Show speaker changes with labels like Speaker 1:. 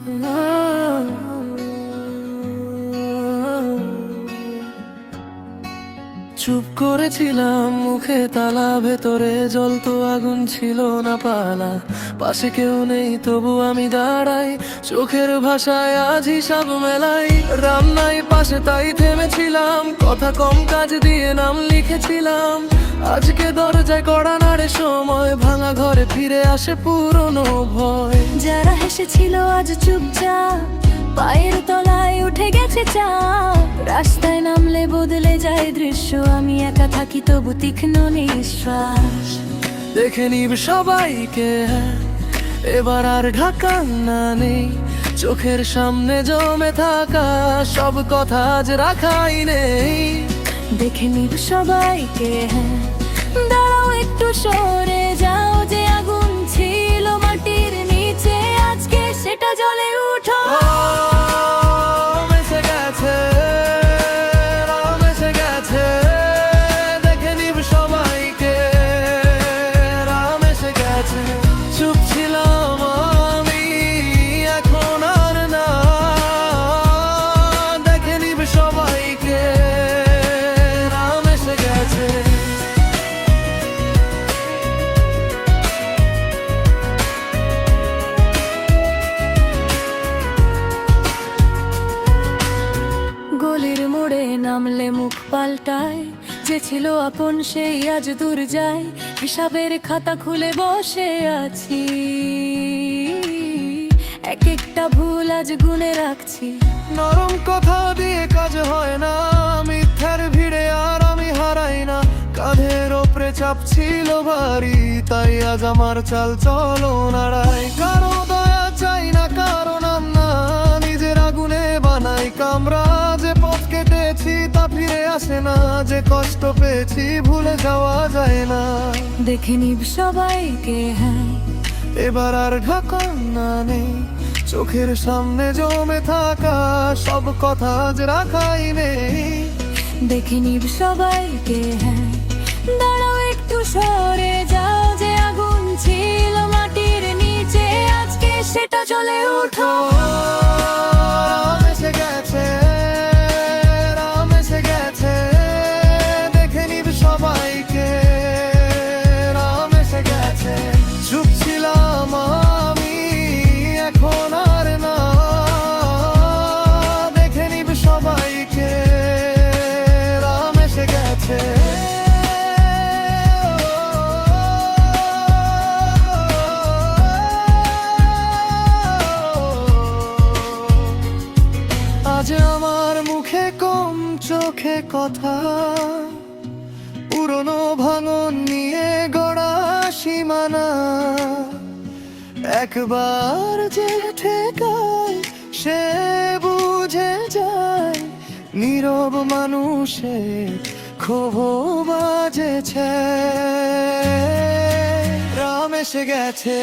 Speaker 1: চুপ করেছিলাম, মুখে তালা, ভেতরে জ্বলতো আগুন, ছিল না পালা। পাশে কেউ নেই তবু আমি দাঁড়াই, চোখের ভাষায় আজ হিসাব মেলাই। রান্নায় পাশে তাই থেমেছিলাম, কথা কম কাজ দিয়ে নাম লিখেছিলাম। আজকে দরজায় কড়া নাড়ে সময়, ভাঙা ঘরে ফিরে আসে পুরনো ভয়।
Speaker 2: যারা হেসেছিল আজ চুপচাপ, পায়ের তলায় উঠে গেছে চাপ। রাস্তায় নামলে বদলে যায় দৃশ্য, আমি একা থাকি তবু তীক্ষ্ণ নিঃশ্বাস।
Speaker 1: দেখে নিব সবাইকে, এবার আর ঢাকা না নেই। চোখের সামনে জমে থাকা সব কথা আজ রাখাই নেই।
Speaker 2: দেখে নিব সবাইকে, দাঁড়াও একটু সরে যাও। যে আগুন ছিল মাটির নিচে, আজকে সেটা জ্বলে উঠো।
Speaker 1: এসে গেছে, রাম এসে গেছে। দেখে নিব সবাইকে, রাম এসে গেছে। চুপ ছিলাম আমি, এখন আর না। দেখে নিব সবাইকে, রাম এসে গেছে।
Speaker 2: গলির মোড়ে নামলে মুখ পাল্টায়, যে ছিল আপন সেই আজ দূর যায়। হিসাবের খাতা খুলে বসে আছি, এক একটা ভুল আজ গুনে রাখছি।
Speaker 1: নরম কথা দিয়ে কাজ হয় না, মিথ্যার ভিড়ে আর আমি হারাই না। কাঁধের ওপরে চাপ ছিল ভারী, তাই আজ আমার চাল চলো নাড়াই। কারো দয়া চাই না, কারো নাম না, নিজের আগুনে বানাই কামরা। যে পথ কেটেছি তা ফিরে আসে না, যে কষ্ট পেয়েছি ভুলে যাওয়া যায় না।
Speaker 2: দেখে নিব সবাইকে,
Speaker 1: এবার আর ঢাকা না নেই। চোখের সামনে জমে থাকা সব কথা আজ রাখাই নেই।
Speaker 2: দেখে নিব সবাইকে, দাঁড়াও একটু সরে যাও। যে আগুন ছিল মাটির নিচে, আজকে সেটা জ্বলে উঠো।
Speaker 1: রাম এসে গেছে, রাম এসে গেছে। দেখে নিব সবাইকে, রাম এসে গেছে। চুপ ছিলাম আমি, এখন আর না। দেখে নিব সবাইকে, রাম এসে গেছে। আজ আমার মুখে কম, চোখে কথা, পুরনো ভাঙন নিয়ে গড়া সীমানা। একবার যে ঠেকায় সে বুঝে যায়, নীরব মানুষের ক্ষোভ বাজেছে। রাম এসে গেছে।